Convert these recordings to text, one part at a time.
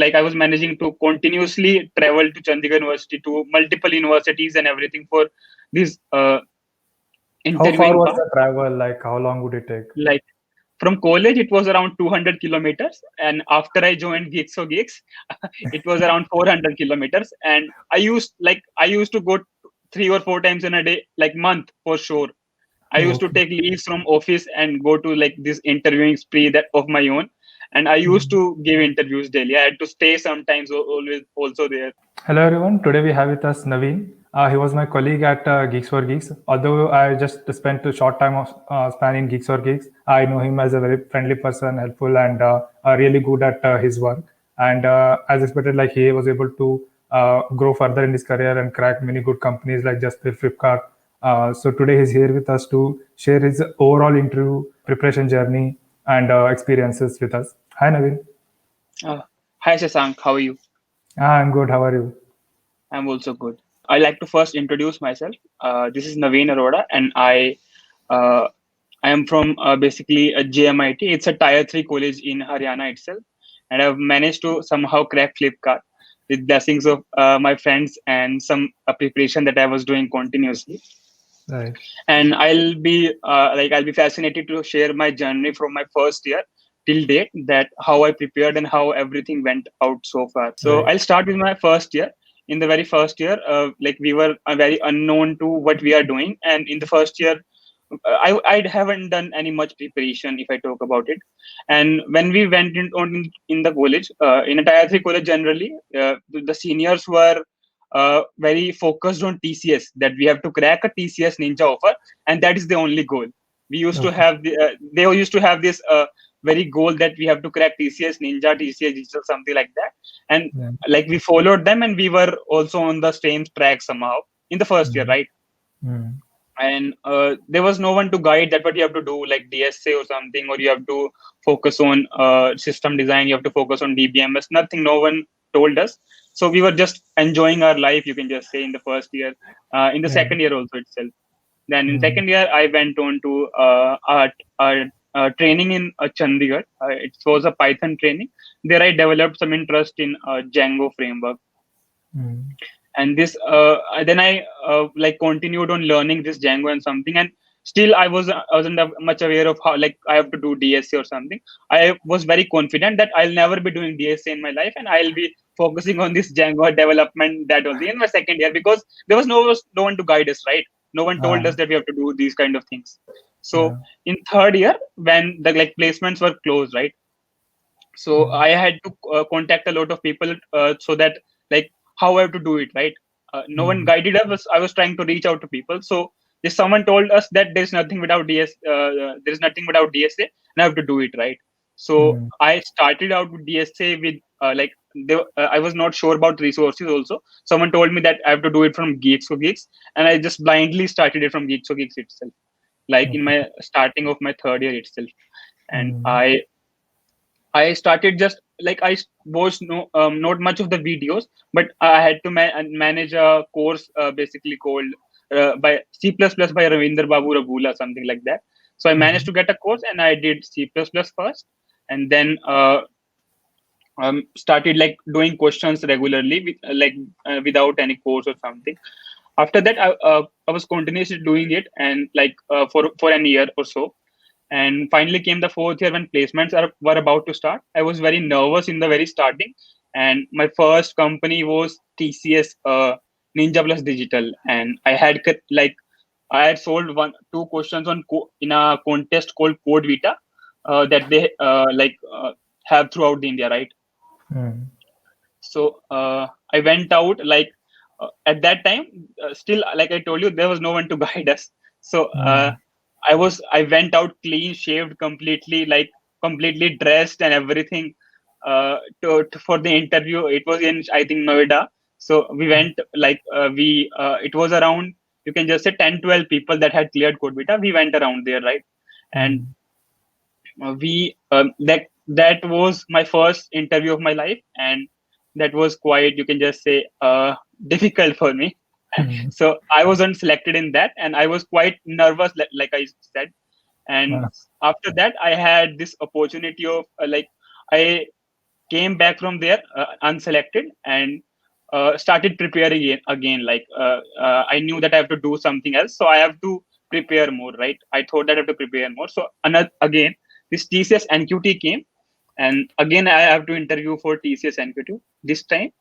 like I was managing to continuously travel to Chandigarh University, to multiple universities and everything for this How far interviewing was part. the travel? Like, how long would it take? Like from college, it was around 200 kilometers, and after I joined Geeks for Geeks, it was around 400 kilometers. And I used to go 3 or 4 times in a day, like month for sure. I used to Okay. take leaves from office and go to like this interviewing spree that of my own. And I used Mm. to give interviews daily. I had to stay sometimes always also there. Hello everyone. Today we have with us Naveen. He was my colleague at Geeks for Geeks. Although I just spent a short time of span in Geeks for Geeks, I know him as a very friendly person, helpful, and really good at his work. And as expected, like he was able to grow further in his career and crack many good companies like just Flipkart. So today he's here with us to share his overall interview preparation journey and experiences with us. Hi Naveen. Uh, Hi Shashank, how are you? I'm good. How are you? I'm also good. I like to first introduce myself. This is Naveen Arora, and uh, I am from basically a JMIT. It's a tier 3 college in Haryana itself. And I've managed to somehow crack Flipkart with blessings of my friends and some preparation that I was doing continuously. Right. And I'll be fascinated to share my journey from my first year till date, that how I prepared and how everything went out so far. So Right. I'll start with my first year. In the very first year, like we were very unknown to what we are doing, and in the first year I haven't done any much preparation if I talk about it. And when we went in the college, in a tier 3 college generally, the seniors were very focused on TCS, that we have to crack a TCS Ninja offer, and that is the only goal. We used to Okay. have they used to have this very goal that we have to crack TCS Ninja, TCS Digital, something like that. And Yeah. like we followed them, and we were also on the same track somehow in the first year, Mm. right? Mm. And there was no one to guide that what you have to do, like DSA or something, or you have to focus on system design, you have to focus on DBMS. Nothing, no one told us. So we were just enjoying our life, you can just say, in the first year. In the Yeah. second year also itself, then in Mm. second year I went on to training in Chandigarh. It was a Python training. There I developed some interest in Django framework. Mm. And this then I like continued on learning this Django and something. And still I wasn't much aware of how, like, I have to do DSA or something. I was very confident that I'll never be doing DSA in my life, and I'll be focusing on this Django development, that only in my second year, because there was no one to guide us, right? No one told Ah, us that we have to do these kind of things. So yeah. in third year, when the like placements were closed, right? So Mm. I had to contact a lot of people, so that, like, how I have to do it, right? No one Mm. guided us. I was trying to reach out to people. So if someone told us that there's nothing without there's nothing without DSA, and I have to do it, right? So Mm. I started out with DSA with I was not sure about resources also. Someone told me that I have to do it from Geeks for Geeks, and I just blindly started it from Geeks for Geeks itself, like in Okay. my starting of my third year itself. And Mm. I started just like watched not much of the videos, but I had to manage a course basically called by C++ by Ravinder Babu Rabula, something like that. So I managed Mm. to get a course, and I did C++ first, and then started like doing questions regularly without any course or something. After that, I was continuously doing it, and like for an year or so. And finally came the fourth year when placements were about to start. I was very nervous in the very starting, and my first company was TCS Ninja Plus Digital, and I had sold one two questions in a contest called Code Vita, that they have throughout the India, right? Mm. So I went out, like, at that time, still, like I told you, there was no one to guide us. So Mm. I went out clean shaved, completely, like completely dressed and everything, for the interview. It was in, I think, Noida. So we went, like, we it was around, you can just say, 10-12 people that had cleared Code Vita. We went around there, right? And Mm. we that was my first interview of my life, and that was quite, you can just say, difficult for me. Mm. So I wasn't selected in that, and I was quite nervous, like I said. And Ah, after that, I had this opportunity of, I came back from there unselected, and started preparing again. I knew that I have to do something else, so I have to prepare more, right? I thought that I have to prepare more. So another again, this TCS NQT came, and again I have to interview for TCS NQT. This time,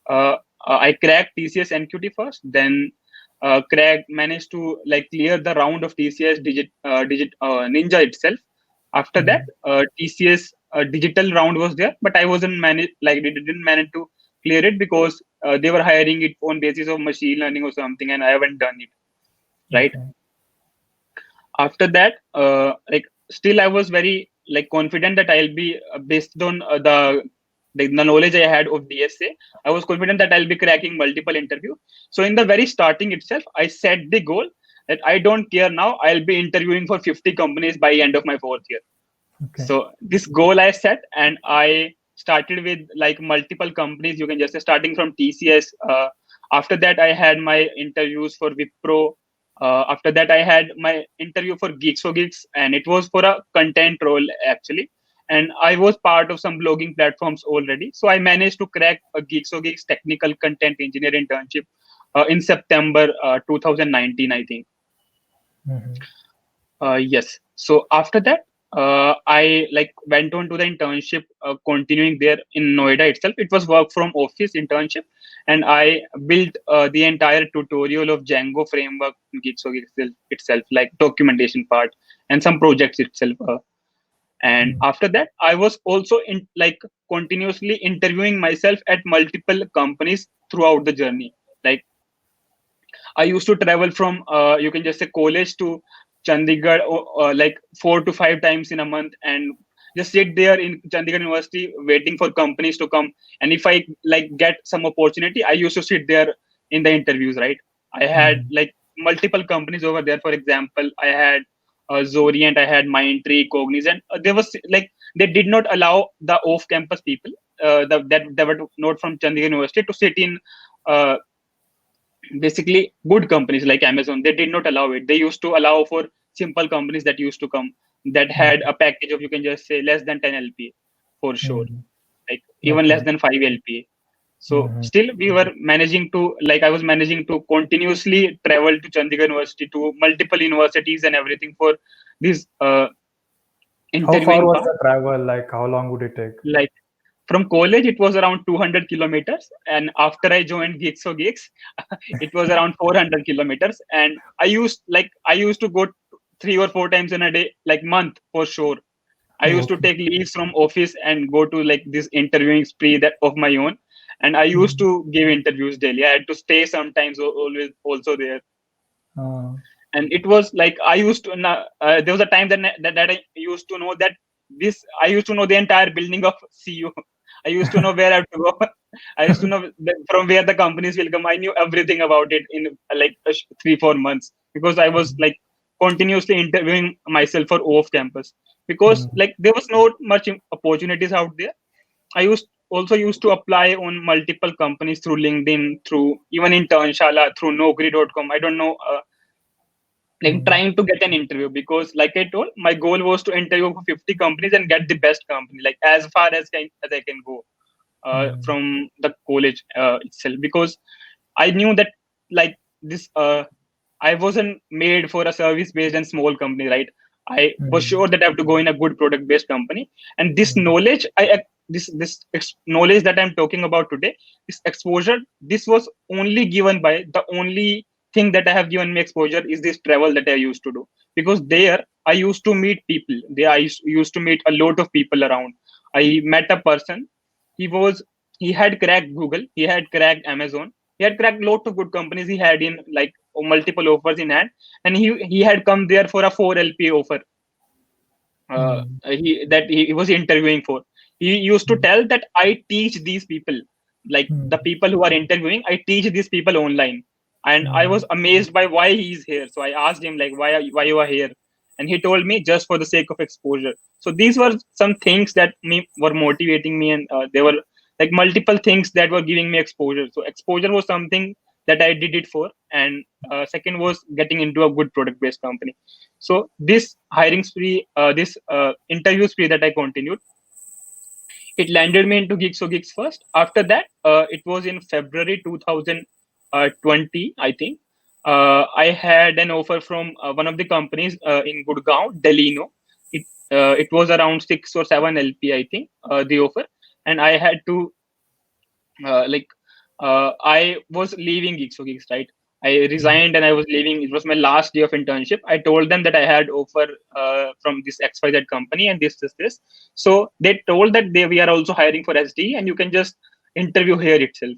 I cracked TCS NQT first, then crack managed to like clear the round of TCS digit Ninja itself. After that, Mm. TCS digital round was there, but I wasn't managed, like they didn't manage to clear it because they were hiring it on basis of machine learning or something, and I haven't done it, right? Okay. After that, like still I was very like confident that I'll be based on the knowledge I had of DSA. I was confident that I'll be cracking multiple interview. So in the very starting itself, I set the goal that I don't care now, I'll be interviewing for 50 companies by end of my fourth year. Okay. So this goal I set, and I started with like multiple companies. You can just say starting from TCS. After that, I had my interviews for Wipro. After that, I had my interview for Geeks for Geeks, and it was for a content role actually. And I was part of some blogging platforms already, so I managed to crack a Geeks for Geeks technical content engineer internship in September 2019, I think. Mhm. Yes. So after that, I like went on to the internship, continuing there in Noida itself. It was work from office internship, and I built the entire tutorial of Django framework in Gitso itself, like documentation part and some projects itself. And Mm. after that, I was also in like continuously interviewing myself at multiple companies throughout the journey. Like I used to travel from you can just say college to Chandigarh like 4 to 5 times in a month, and just sit there in Chandigarh University waiting for companies to come. And if I like get some opportunity, I used to sit there in the interviews. Right, I had Mm. like multiple companies over there. For example, I had Zorient, I had Mindtree, Cognizant. There was like they did not allow the off-campus people that were not from Chandigarh University to sit in uh, basically good companies like Amazon. They did not allow it. They used to allow for simple companies that used to come that had Okay. a package of, you can just say, less than 10 LPA for sure, Mm. like even less Okay. than 5 LPA. So Mhm. still we were managing to, like I was managing to continuously travel to Chandigarh University, to multiple universities and everything for this How far interviewing was part. the travel? Like, how long would it take? Like from college, it was around 200 kilometers. And after I joined Geeks for Geeks, it was around 400 kilometers. And I used to go 3 or 4 times in a day, like month for sure. I used to Okay. take leaves from office and go to like this interviewing spree that of my own. And I used Mm. to give interviews daily. I had to stay sometimes always also there. Uh, And it was like I used to there was a time that I used to know that this I used to know the entire building of CU. I used to know where I have to go. I used to know from where the companies will come. I knew everything about it in like 3 4 months, because I was like continuously interviewing myself for off campus, because mm. like there was not much opportunities out there. I used to apply on multiple companies through LinkedIn, through even in Turnshala, through Naukri.com. I don't know, like Mm. trying to get an interview, because like I told, my goal was to interview for 50 companies and get the best company, like as far as I can go Mm. from the college itself, because I knew that like this I wasn't made for a service based and small company, right? I was Mm. sure that I have to go in a good product based company. And this Mm. knowledge knowledge that I'm talking about today, this exposure, this was only given by the only thing that I have given me exposure is this travel that I used to do. Because there I used to meet people. There I used to meet a lot of people around. I met a person. He was he had cracked Google. He had cracked Amazon. He had cracked lot of good companies. He had in like multiple offers in hand, and he had come there for a 4 LP offer. Mm. He was interviewing for. He used to tell that I teach these people, like Mm. the people who are interviewing, I teach these people online. And I was Mm. amazed by why he's here. So I asked him like, why you are here? And he told me just for the sake of exposure. So these were some things that me were motivating me, and they were like multiple things that were giving me exposure. So exposure was something that I did it for, and second was getting into a good product based company. So this hiring spree, this interview spree that I continued, It landed me into Geeks or Geeks first. After that, it was in February 2020, I think. I had an offer from one of the companies in Gurgaon, Delino. It was around 6 or 7 LP, I think, the offer, and I had to like I was leaving Geeks for Geeks, right? I resigned and I was leaving. It was my last day of internship. I told them that I had offer from this XYZ company and this. So they told that we are also hiring for SD and you can just interview here itself.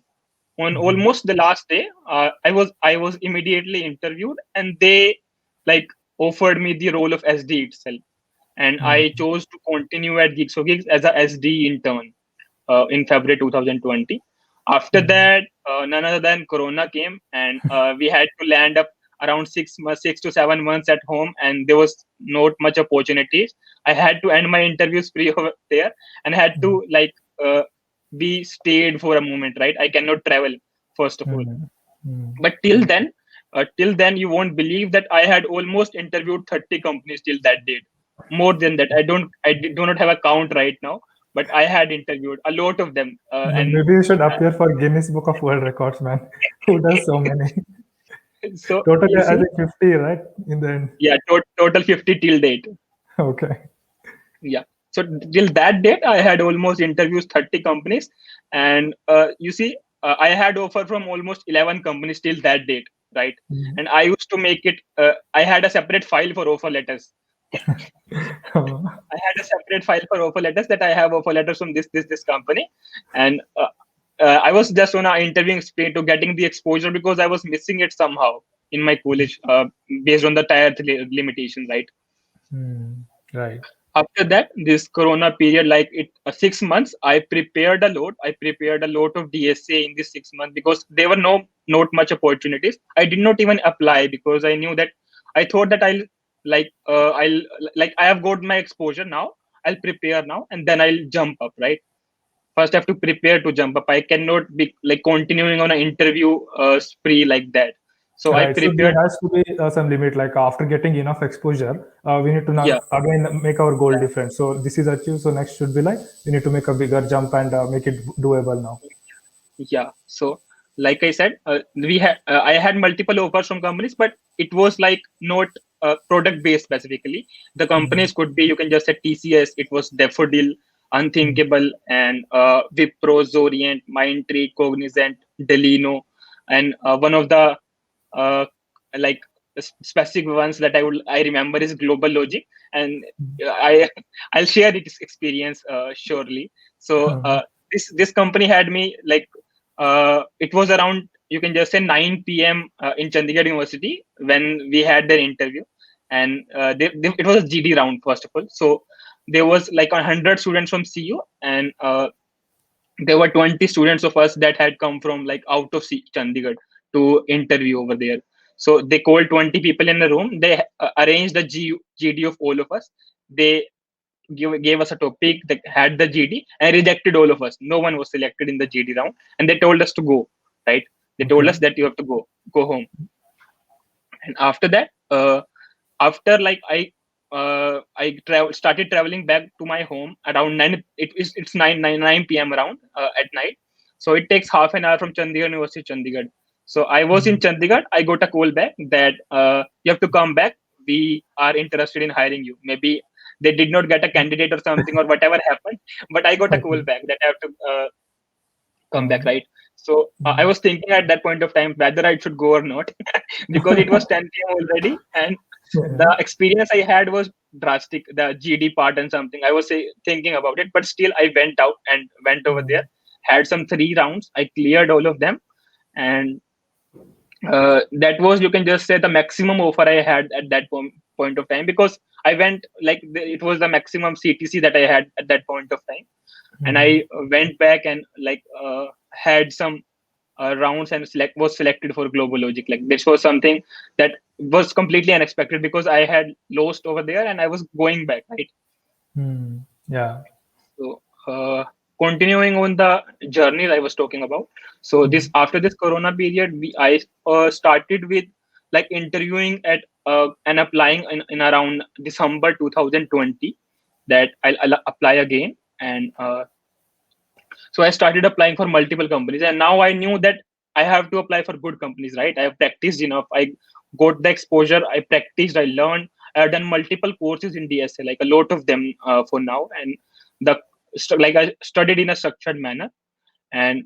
On Mhm. almost the last day, I was immediately interviewed and they like offered me the role of SD itself. And I Mhm. chose to continue at Geeks for Geeks as a SD intern in February 2020. After Mhm. that, none other than Corona came, and we had to land up around 6 months, 6 to 7 months at home, and there was not much opportunities. I had to end my interviews free over there, and had Mhm. to be stayed for a moment, right? I cannot travel first of all, Mhm. Mhm. but till then, you won't believe that I had almost interviewed 30 companies till that date. More than that, do not have a count right now, but I had interviewed a lot of them, and Maybe you should appear for Guinness Book of World Records, man. Who does so many? so Total, you I see, think 50, right? In the end. yeah, total 50 till date. Okay. Yeah. So till that date, I had almost interviews 30 companies, and you see, I had offer from almost 11 companies till that date, right? Mhm. And I used to make it. I had a separate file for offer letters. I had a separate file for offer letters that I have offer letters from this company, and I was just on an interviewing spree to getting the exposure because I was missing it somehow in my college, based on the limitations, right? Hmm. Right. After that, this Corona period, like it 6 months, I prepared a lot of DSA in this 6 months because there were not much opportunities. I did not even apply because I knew that I thought that I'll like I have got my exposure now. I'll prepare now and then I'll jump up, right? First I have to prepare to jump up. I cannot be like continuing on an interview spree like that. So I Right. So there prepared. has to be some limit. Like after getting enough exposure, we need to Yeah. now again make our goal different. So this is achieved. So next should be like we need to make a bigger jump and make it doable now. Yeah. So, like I said, I had multiple offers from companies, but it was like not product based specifically. The Mhm. companies could be, you can just say TCS. It was Daffodil, Mhm. Unthinkable, and Wipro, Zorient, Mindtree, Cognizant, Delino, and one of the uh, like specific ones that I remember is Global Logic, and I I'll share its experience surely. So this company had me like it was around, you can just say, 9 p.m. In Chandigarh University when we had their interview, and it was a GD round first of all. So there was like 100 students from CU, and there were 20 students of us that had come from like out of Chandigarh to interview over there. So they called 20 people in a room. They arranged the GD of all of us. They gave us a topic that had the GD and rejected all of us. No one was selected in the GD round, and they told us to go. Right? They told Okay. us that you have to go home. And after that, after like started traveling back to my home around 9. It's 9 p.m. around at night. So it takes half an hour from Chandigarh University to Chandigarh. So I was in Mhm. Chandigarh. I got a call back that you have to come back. We are interested in hiring you. Maybe they did not get a candidate or something or whatever happened, but I got a call Okay. back that I have to come back, Uh, right? So I mhm. was thinking at that point of time whether I should go or not because it was 10 p.m. already, and Yeah. the experience I had was drastic. The GD part and something I was thinking about it, but still I went out and went over there. Mhm. Had some 3 rounds. I cleared all of them, and that was, you can just say, the maximum offer I had at that point of time because I went like it was the maximum CTC that I had at that point of time, and Mhm. I went back and had some rounds and was selected for Global Logic. Like this was something that was completely unexpected because I had lost over there and I was going back, right? Hmm. Yeah. So continuing on the journey I was talking about. So this Mhm. after this Corona period, I started with like interviewing at and applying in around December 2020 that I'll apply again, and So I started applying for multiple companies, and now I knew that I have to apply for good companies, right? I have practiced enough. I got the exposure. I practiced. I learned. I have done multiple courses in DSA, like a lot of them for now, and the like I studied in a structured manner, and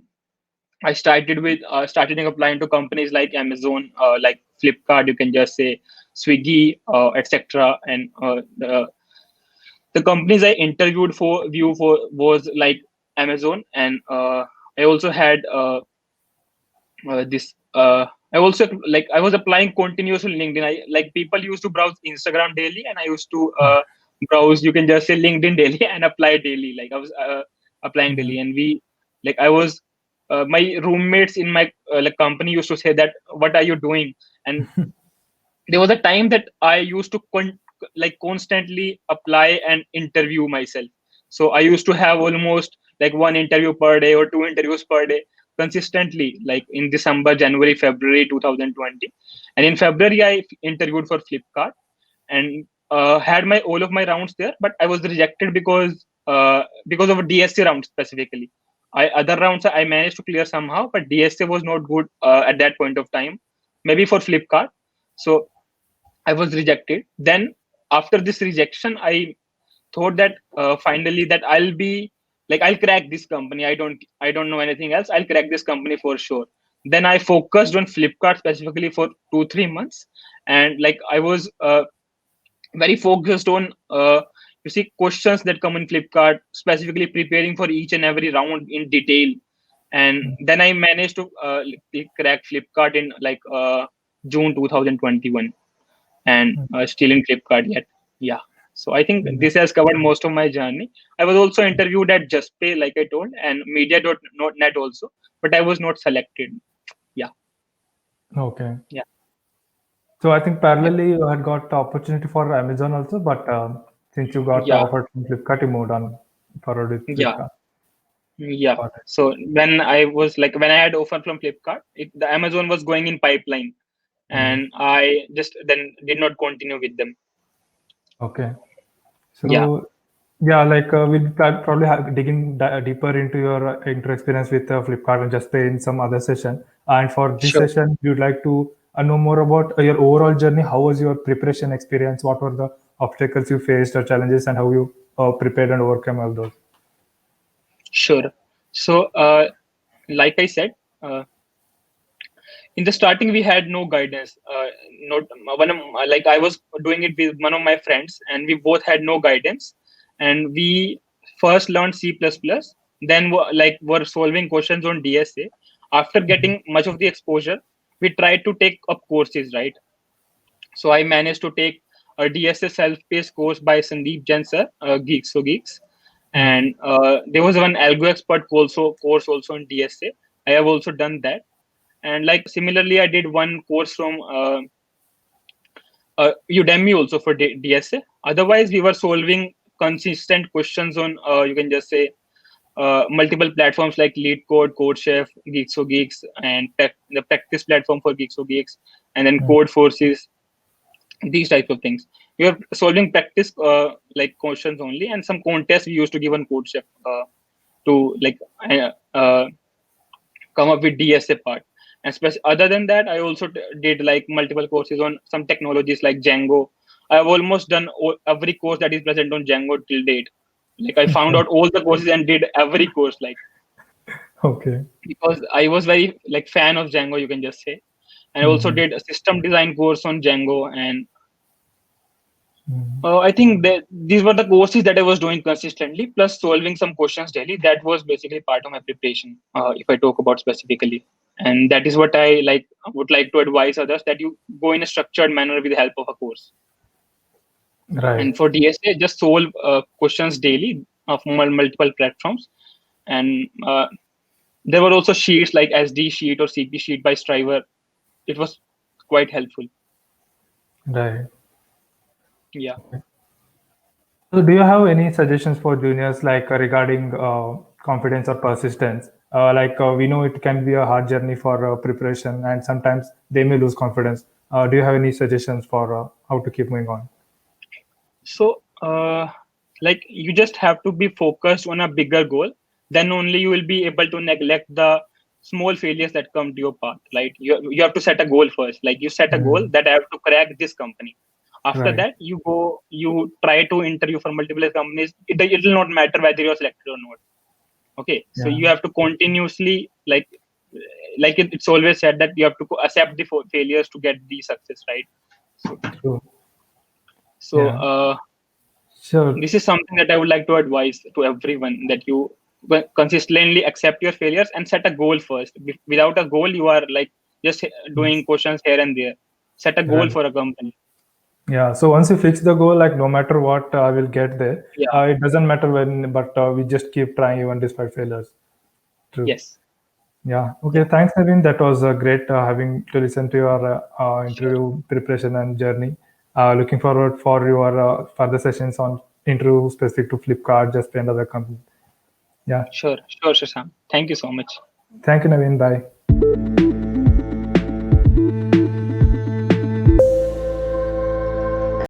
I started applying to companies like Amazon, like Flipkart. You can just say Swiggy, etc. And the companies I interviewed for view for was like Amazon, and I also had this. I also like I was applying continuously on LinkedIn. I like people used to browse Instagram daily, and I used to browse. You can just say LinkedIn daily and apply daily. Like I was applying Yeah. daily, and we like I was. My roommates in my like company used to say that, "What are you doing?" And there was a time that I used to like constantly apply and interview myself. So I used to have almost like one interview per day or two interviews per day consistently, like in December, January, February 2020. And in February, I interviewed for Flipkart and had my all of my rounds there, but I was rejected because of a DSA round specifically. Other rounds I managed to clear somehow, but DSA was not good at that point of time. Maybe for Flipkart. So I was rejected. Then after this rejection, I thought that finally that I'll be like I'll crack this company. I don't know anything else. I'll crack this company for sure. Then I focused on Flipkart specifically for 2 3 months, and like I was very focused on you see questions that come in Flipkart, specifically preparing for each and every round in detail. And then I managed to crack Flipkart in like June 2021 and still in Flipkart yet. Yeah. So I think Yeah. this has covered most of my journey. I was also interviewed at JustPay, like I told, and Media.net also, but I was not selected. Yeah. Okay. Yeah. So I think Yeah. parallelly you had got the opportunity for Amazon also, but since you got the Yeah. offer from Flipkart, you moved on forward with Yeah. Flipkart. Yeah. Got it. So when I was like, when I had offer from Flipkart, the Amazon was going in pipeline, Mm. and I just then did not continue with them. Okay. Yeah. So yeah, like we'll probably digging deeper into your into experience with Flipkart and just pay in some other session. And for this Sure. session, you'd like to know more about your overall journey. How was your preparation experience? What were the obstacles you faced or challenges, and how you prepared and overcome all those? Sure. So, like I said, uh, in the starting we had no guidance. Not one of, like I was doing it with one of my friends, and we both had no guidance. And we first learned C++, then like were solving questions on DSA. After getting much of the exposure, we tried to take up courses, right? So I managed to take a DSA self-paced course by Sandeep Jain sir, Geeks so Geeks, Mm. and there was one Algo Expert course also on DSA. I have also done that, and like similarly, I did one course from Udemy also for DSA. Otherwise, we were solving consistent questions on you can just say multiple platforms like Lead Code, CodeChef, Geeks for Geeks, and the practice platform for Geeks for Geeks, and then Mm. Code Forces, these types of things. We are solving practice like questions only, and some contests we used to give on CodeChef to like come up with DSA part. And other than that, I also did like multiple courses on some technologies like Django. I've almost done every course that is present on Django till date. Like I found Okay. out all the courses and did every course, like Okay. because I was very like fan of Django, you can just say. And I also Mhm. did a system design course on Django, and Mhm. I think that these were the courses that I was doing consistently, plus solving some questions daily. That was basically part of my preparation, if I talk about specifically. And that is what I like would like to advise others, that you go in a structured manner with the help of a course. Right. And for DSA, just solve questions daily of multiple platforms. And there were also sheets like SD sheet or CP sheet by Striver. It was quite helpful. Right. Yeah. So, do you have any suggestions for juniors, like regarding confidence or persistence? We know it can be a hard journey for preparation, and sometimes they may lose confidence. Do you have any suggestions for how to keep moving on? So, like you just have to be focused on a bigger goal. then only you will be able to neglect the small failures that come to your path. Right? You have to set a goal first. Like you set a goal Mm. that I have to crack this company. After Right. that, you try to interview for multiple companies. It will not matter whether you're selected or not. Okay, so Yeah. you have to continuously it's always said that you have to accept the failures to get the success, right? So, True. so Yeah. Sure. this is something that I would like to advise to everyone, that you consistently accept your failures and set a goal first. Without a goal, you are like just Yes. doing questions here and there. Set a goal Right. for a company. Yeah. So once you fix the goal, like no matter what, I will get there. Yeah. It doesn't matter when, but we just keep trying even despite failures. True. Yes. Yeah. Okay. Yeah. Thanks, Naveen. That was great having to listen to your Sure. interview preparation and journey. Looking forward for your further sessions on interview specific to Flipkart, just and other company. Yeah. Sure. Sure, Shashank. Thank you so much. Thank you, Naveen. Bye.